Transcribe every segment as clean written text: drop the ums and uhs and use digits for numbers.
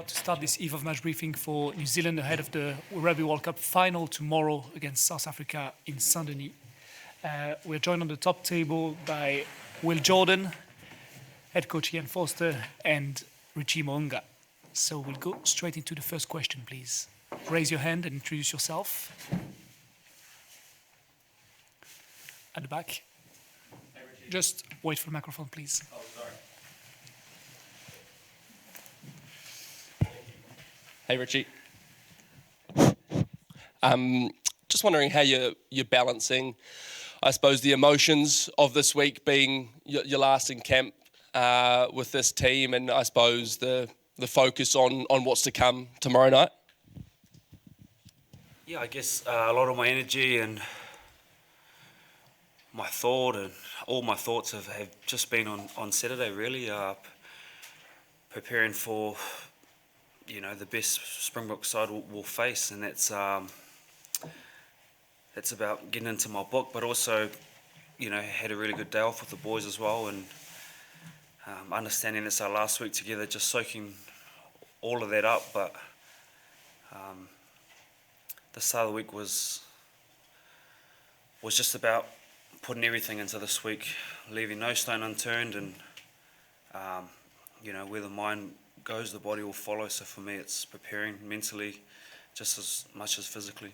About to start this eve of match briefing for New Zealand ahead of the Rugby World Cup final tomorrow against South Africa in Saint-Denis. We're joined on the top table by Will Jordan, head coach Ian Foster, and Richie Mo'unga. So we'll go straight into the first question, please. Raise your hand and introduce yourself. At the back. Hey, just wait for the microphone, please. Oh, sorry. Hey, Richie. Just wondering how you're balancing, I suppose, the emotions of this week being your last in camp with this team, and I suppose the focus on what's to come tomorrow night. Yeah, I guess a lot of my energy and my thought and all my thoughts have just been on Saturday, really, preparing for, the best Springbok side we'll face, and that's about getting into my book, but also, had a really good day off with the boys as well, and understanding it's our last week together, just soaking all of that up, but the start of the week was just about putting everything into this week, leaving no stone unturned, and where the mind goes, the body will follow. So for me, it's preparing mentally just as much as physically.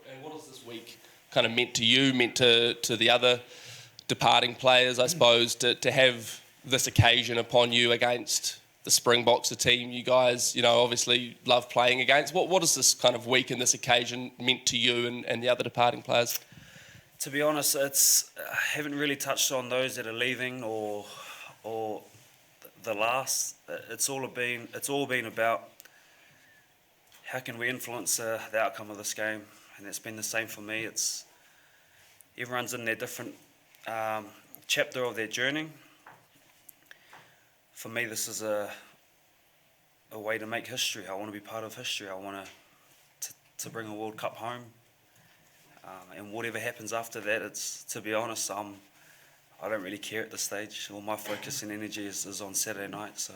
And what has this week kind of meant to you, meant to the other departing players, I suppose, to have this occasion upon you against the Springboks, the team you guys, obviously love playing against? What has this kind of week and this occasion meant to you and the other departing players? To be honest, I haven't really touched on those that are leaving or the last. It's all been about how can we influence the outcome of this game, and it's been the same for me. Everyone's in their different chapter of their journey. For me, this is a way to make history. I want to be part of history. I want to bring a World Cup home. And whatever happens after that, to be honest, I don't really care at this stage. All my focus and energy is on Saturday night. So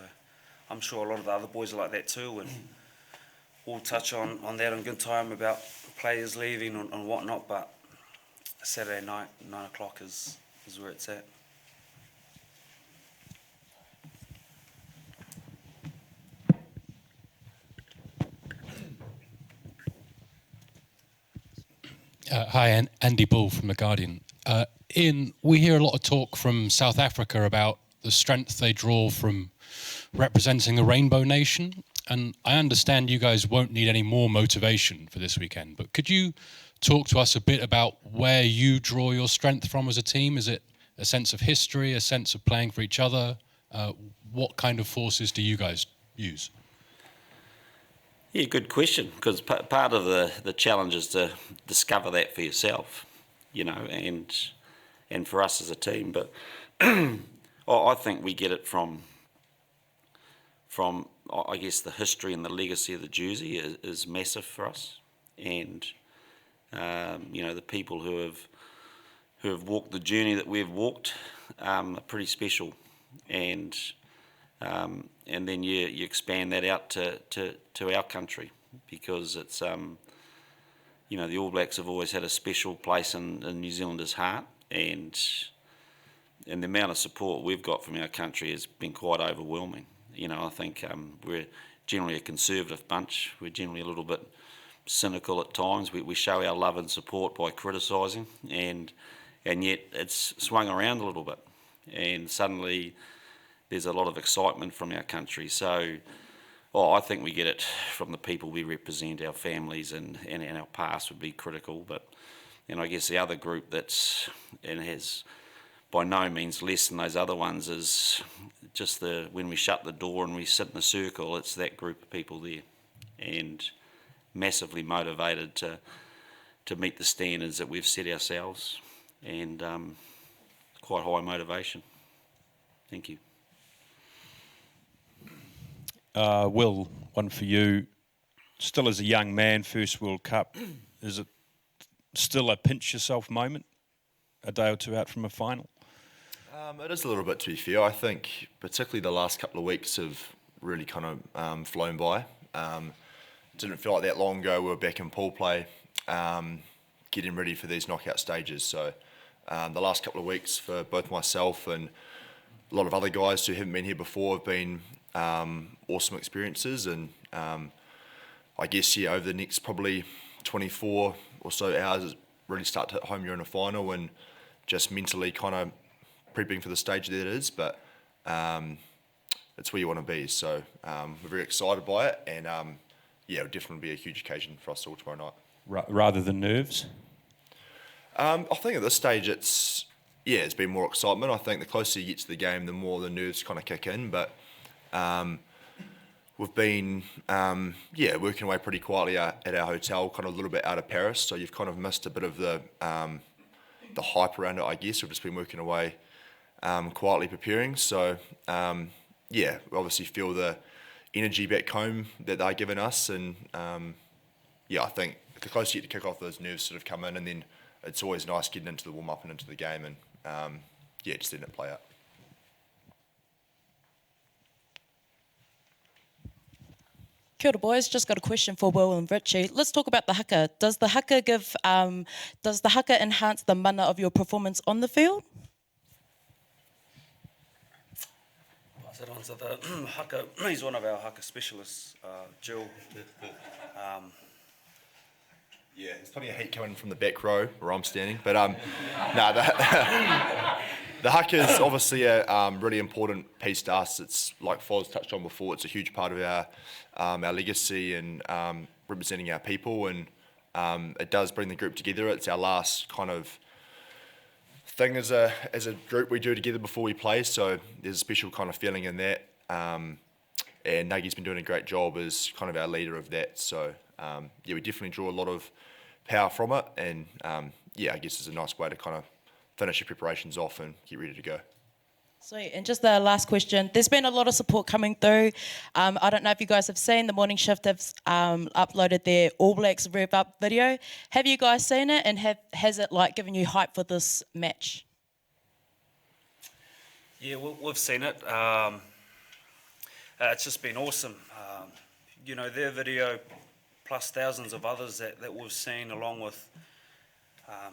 I'm sure a lot of the other boys are like that too. And we'll touch on that in good time about players leaving and whatnot. But Saturday night, 9 o'clock is where it's at. Hi, Andy Bull from The Guardian. Ian, we hear a lot of talk from South Africa about the strength they draw from representing the Rainbow Nation, and I understand you guys won't need any more motivation for this weekend, but could you talk to us a bit about where you draw your strength from as a team? Is it a sense of history, a sense of playing for each other? What kind of forces do you guys use? Yeah, good question, because part of the challenge is to discover that for yourself, and for us as a team. But I think we get it from I guess the history and the legacy of the jersey is massive for us, and the people who have walked the journey that we've walked are pretty special, and then you expand that out to our country, because it's the All Blacks have always had a special place in New Zealanders' heart, and the amount of support we've got from our country has been quite overwhelming. I think we're generally a conservative bunch. We're generally a little bit cynical at times. We show our love and support by criticising, and yet it's swung around a little bit, and suddenly there's a lot of excitement from our country. So I think we get it from the people we represent, our families, and our past would be critical. But I guess the other group has by no means less than those other ones is just when we shut the door and we sit in a circle, it's that group of people there, and massively motivated to meet the standards that we've set ourselves, and quite high motivation. Thank you. Will, one for you. Still as a young man, first World Cup, is it still a pinch yourself moment, a day or two out from a final? It is a little bit, to be fair. I think particularly the last couple of weeks have really kind of flown by. Didn't feel like that long ago we were back in pool play, getting ready for these knockout stages. So the last couple of weeks for both myself and a lot of other guys who haven't been here before have been awesome experiences, and I guess over the next probably 24 or so hours really start to hit home. You're in a final and just mentally kind of prepping for the stage that it is, but it's where you want to be. So we're very excited by it, and it'll definitely be a huge occasion for us all tomorrow night. Rather than nerves? I think at this stage it's been more excitement. I think the closer you get to the game, the more the nerves kind of kick in. But we've been working away pretty quietly at our hotel, kind of a little bit out of Paris. So you've kind of missed a bit of the hype around it, I guess. We've just been working away quietly preparing. So we obviously feel the energy back home that they're giving us, and I think the closer you get to kick off, those nerves sort of come in, and then it's always nice getting into the warm-up and into the game, and just letting it play out. Kia ora, boys. Just got a question for Will and Richie. Let's talk about the haka. Does the haka enhance the mana of your performance on the field? Pass it on to the haka. He's one of our haka specialists, Jill. There's plenty of heat coming from the back row where I'm standing, but the haka is obviously a really important piece to us. It's like Foz touched on before. It's a huge part of our legacy and representing our people, and it does bring the group together. It's our last kind of thing as a group we do together before we play. So there's a special kind of feeling in that, and Nagi's been doing a great job as kind of our leader of that. So we definitely draw a lot of power from it, and I guess it's a nice way to kind of finish your preparations off and get ready to go. Sweet. And just the last question. There's been a lot of support coming through. I don't know if you guys have seen, the Morning Shift have uploaded their All Blacks Rev Up video. Have you guys seen it, and has it given you hype for this match? Yeah, we've seen it. It's just been awesome. Their video plus thousands of others that we've seen, along with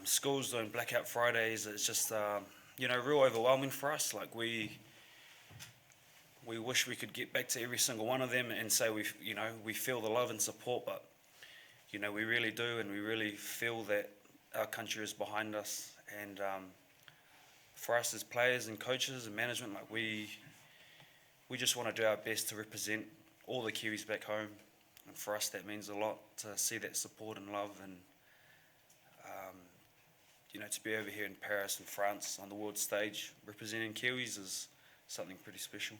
schools doing Blackout Fridays. It's just real overwhelming for us. We wish we could get back to every single one of them and say we feel the love and support, but we really do, and we really feel that our country is behind us. And for us as players and coaches and management, we just want to do our best to represent all the Kiwis back home, and for us that means a lot to see that support and love, and to be over here in Paris and France on the world stage representing Kiwis is something pretty special.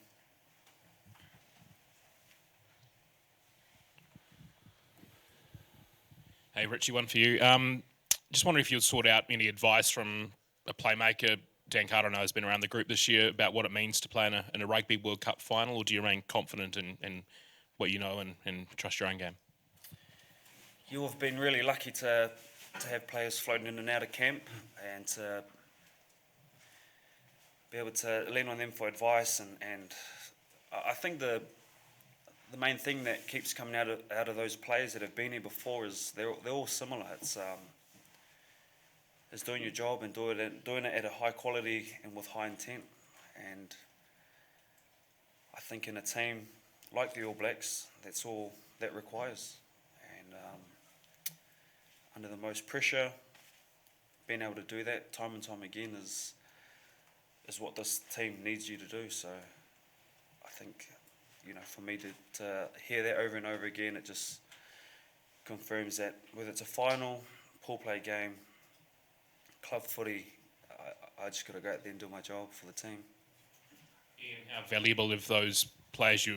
Hey Richie, one for you. Just wondering if you'd sort out any advice from a playmaker. Dan Carter, I know, has been around the group this year about what it means to play in a Rugby World Cup final, or do you remain confident in what you know and trust your own game? You've been really lucky to have players floating in and out of camp, and to be able to lean on them for advice. And I think the main thing that keeps coming out of those players that have been here before is they're all similar. It's doing your job and doing it at a high quality and with high intent. And I think in a team like the All Blacks, that's all that requires. And under the most pressure, being able to do that time and time again is what this team needs you to do. So I think, for me to hear that over and over again, it just confirms that whether it's a final, pool play game, club footy, I just got to go out there and do my job for the team. Ian, how valuable have those players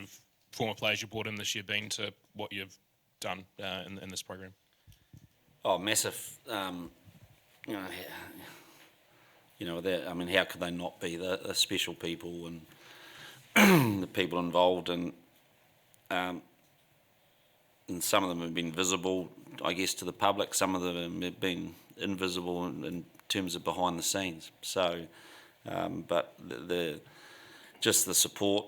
former players you brought in this year been to what you've done in this program? Oh, massive. How could they not be the special people and the people involved, and some of them have been visible, I guess, to the public. Some of them have been invisible in terms of behind the scenes. So, but just the support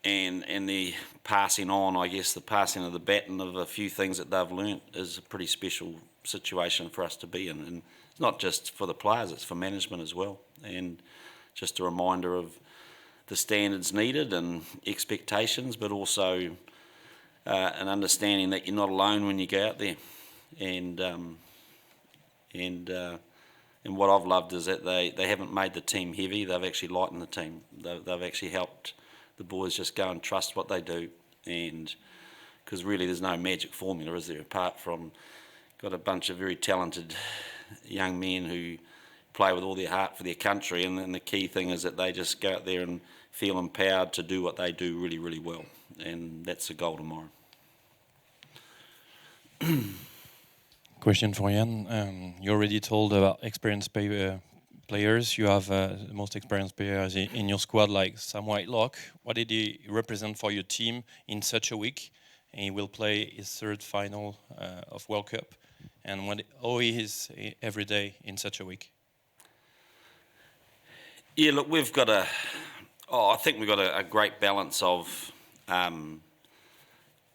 and the passing on, I guess, the passing of the baton of a few things that they've learnt is a pretty special situation for us to be in. And it's not just for the players, it's for management as well. And just a reminder of the standards needed and expectations, but also an understanding that you're not alone when you go out there. And what I've loved is that they haven't made the team heavy, they've actually lightened the team. They've actually helped the boys just go and trust what they do, and because really there's no magic formula, is there, apart from got a bunch of very talented young men who play with all their heart for their country, and then the key thing is that they just go out there and feel empowered to do what they do really, really well, and that's the goal tomorrow. Question for Jan. You already told about experienced players. You have the most experienced players in your squad, like Sam Whitelock. What did he represent for your team in such a week? And he will play his third final of World Cup. And how he is every day in such a week? Yeah, look, I think we've got a great balance of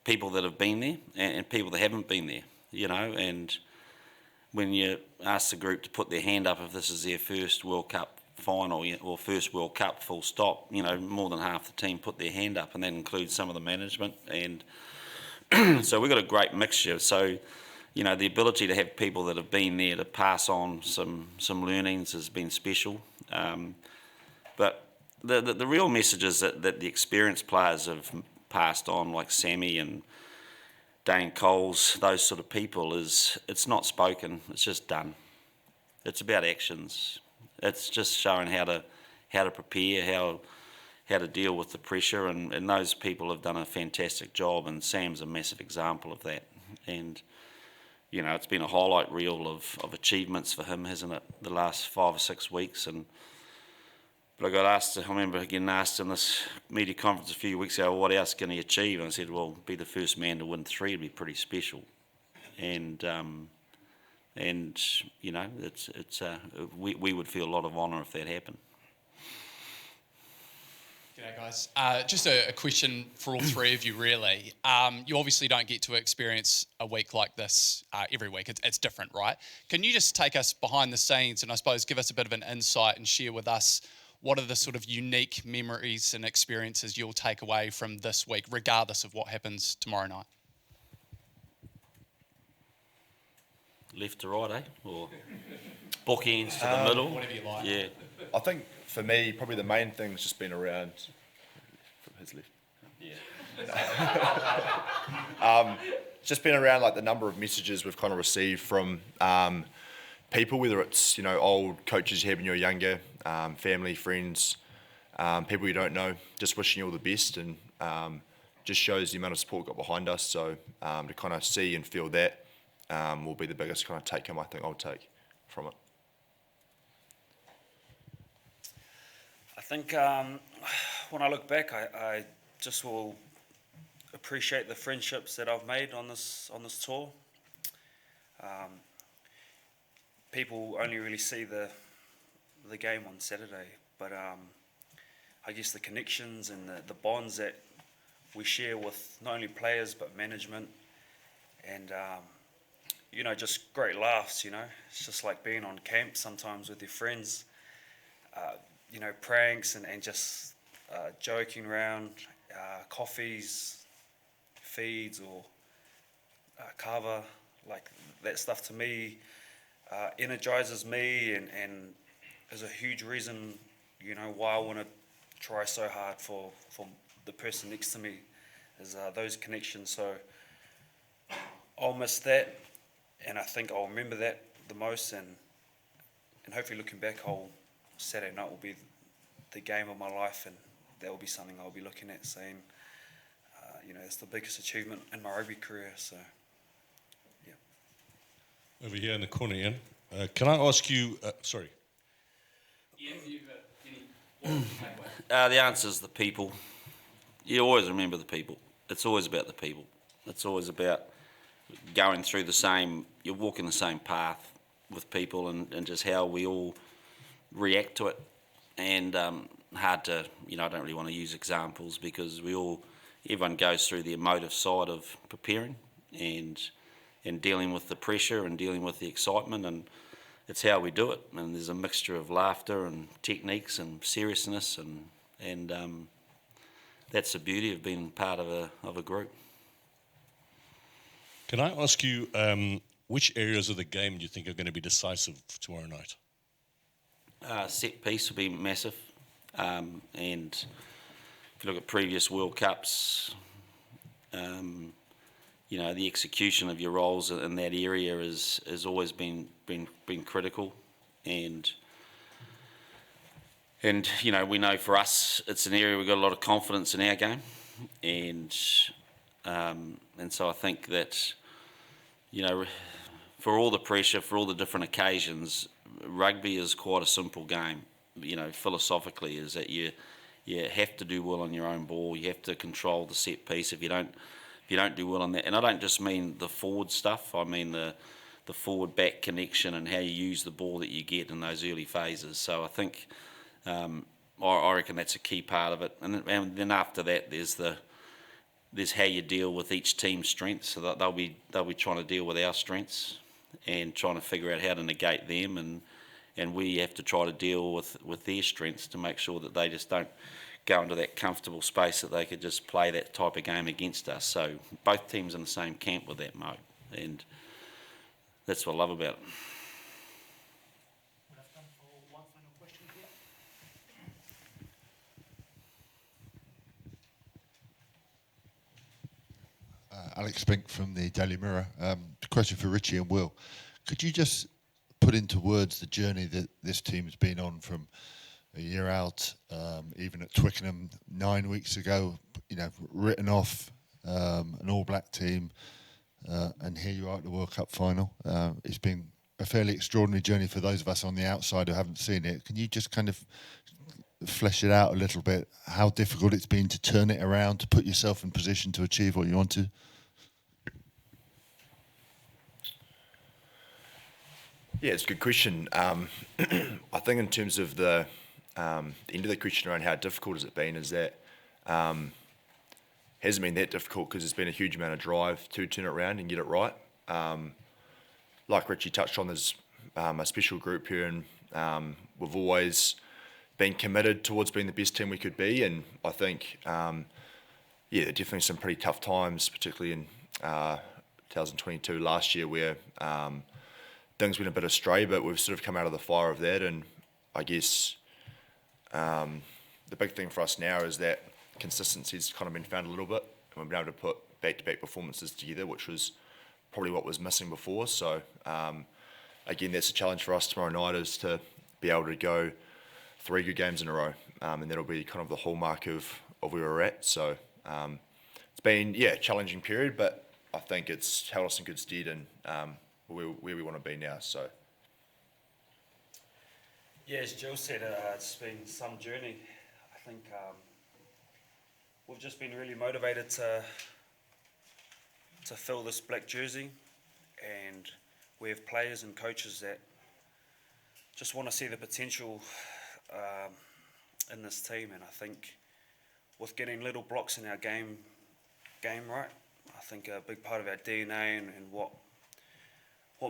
people that have been there and people that haven't been there, you know, and when you ask the group to put their hand up if this is their first World Cup final or first World Cup full stop, you know, more than half the team put their hand up, and that includes some of the management. And so we've got a great mixture. So, you know, the ability to have people that have been there to pass on some learnings has been special. But the real message is that the experienced players have passed on, like Sammy and Dane Coles, those sort of people, it's not spoken, it's just done. It's about actions. It's just showing how to prepare, how to deal with the pressure, and those people have done a fantastic job, and Sam's a massive example of that. And you know, it's been a highlight reel of achievements for him, hasn't it, the last 5 or 6 weeks. But I got asked, I remember getting asked in this media conference a few weeks ago, what else can he achieve? And I said, well, be the first man to win 3 would be pretty special. And you know, we would feel a lot of honour if that happened. G'day guys. Just a question for all three of you really. You obviously don't get to experience a week like this every week. It's different, right? Can you just take us behind the scenes and I suppose give us a bit of an insight and share with us what are the sort of unique memories and experiences you'll take away from this week, regardless of what happens tomorrow night? Left to right, eh? Or bookends to the middle? Whatever you like. Yeah. I think for me, probably the main thing's just been around from his left. Yeah. Just been around like the number of messages we've kind of received from people, whether it's, you know, old coaches you have when you're younger, family, friends, people you don't know, just wishing you all the best, and just shows the amount of support got behind us. So to kind of see and feel that will be the biggest kind of take home I think I'll take from it. I think when I look back, I just will appreciate the friendships that I've made on this tour. People only really see the game on Saturday, but I guess the connections and the bonds that we share with not only players but management, and you know, just great laughs. You know, it's just like being on camp sometimes with your friends. You know, pranks and just joking around, coffees, feeds, or kava, like that stuff to me energizes me and is a huge reason, you know, why I want to try so hard for the person next to me, is those connections. So I'll miss that, and I think I'll remember that the most, and hopefully looking back, Saturday night will be the game of my life, and that will be something I'll be looking at saying, you know, it's the biggest achievement in my rugby career. So, yeah. Over here in the corner, Ian. Can I ask you, sorry. Ian, do you have any The answer is the people. You always remember the people. It's always about the people. It's always about going through you're walking the same path with people, and just how we all react to it. And hard to, I don't really want to use examples because everyone goes through the emotive side of preparing and dealing with the pressure and dealing with the excitement, and it's how we do it. And there's a mixture of laughter and techniques and seriousness, and that's the beauty of being part of a group. Can I ask you which areas of the game do you think are going to be decisive tomorrow night? Set piece will be massive, and if you look at previous World Cups, the execution of your roles in that area has always been critical, and we know for us it's an area we've got a lot of confidence in our game, and so I think that for all the pressure, for all the different occasions, rugby is quite a simple game. Philosophically, is that you have to do well on your own ball. You have to control the set piece. If you don't do well on that, and I don't just mean the forward stuff. I mean the forward back connection and how you use the ball that you get in those early phases. So I think I reckon that's a key part of it. And then after that, there's how you deal with each team's strengths. So that they'll be trying to deal with our strengths and trying to figure out how to negate them, and we have to try to deal with their strengths to make sure that they just don't go into that comfortable space that they could just play that type of game against us. So both teams in the same camp with that mode, and that's what I love about it. We have time for one final question here. Alex Spink from the Daily Mirror. Question for Richie and Will. Could you just put into words the journey that this team's been on from a year out, even at Twickenham 9 weeks ago, written off an All Black team, and here you are at the World Cup final. It's been a fairly extraordinary journey for those of us on the outside who haven't seen it. Can you just kind of flesh it out a little bit, how difficult it's been to turn it around, to put yourself in position to achieve what you want to? Yeah, it's a good question. I think in terms of the end of the question around how difficult has it been, is that hasn't been that difficult because there's been a huge amount of drive to turn it around and get it right. Like Richie touched on, there's a special group here, and we've always been committed towards being the best team we could be. And I think, definitely some pretty tough times, particularly in 2022 last year, where things went a bit astray, but we've sort of come out of the fire of that. And I guess the big thing for us now is that consistency's kind of been found a little bit, and we've been able to put back-to-back performances together, which was probably what was missing before. So again, that's a challenge for us tomorrow night, is to be able to go 3 good games in a row, and that'll be kind of the hallmark of where we're at. So it's been a challenging period, but I think it's held us in good stead, and where we want to be now. So yeah, as Jill said, it's been some journey. I think we've just been really motivated to fill this black jersey, and we have players and coaches that just want to see the potential in this team. And I think with getting little blocks in our game right, I think a big part of our DNA and what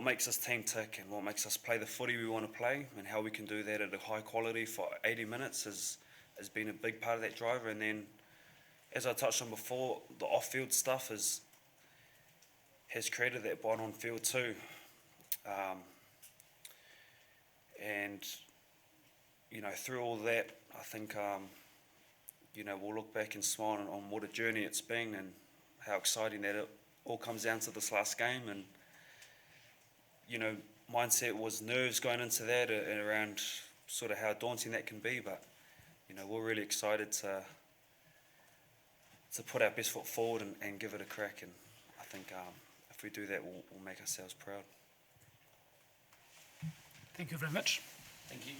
makes this team tick and what makes us play the footy we want to play, and how we can do that at a high quality for 80 minutes has been a big part of that driver. And then, as I touched on before, the off-field stuff has created that bond on field too. And through all that, I think we'll look back and smile on what a journey it's been, and how exciting that it all comes down to this last game. And mindset was nerves going into that, and around sort of how daunting that can be. But we're really excited to put our best foot forward and give it a crack. And I think if we do that, we'll make ourselves proud. Thank you very much. Thank you.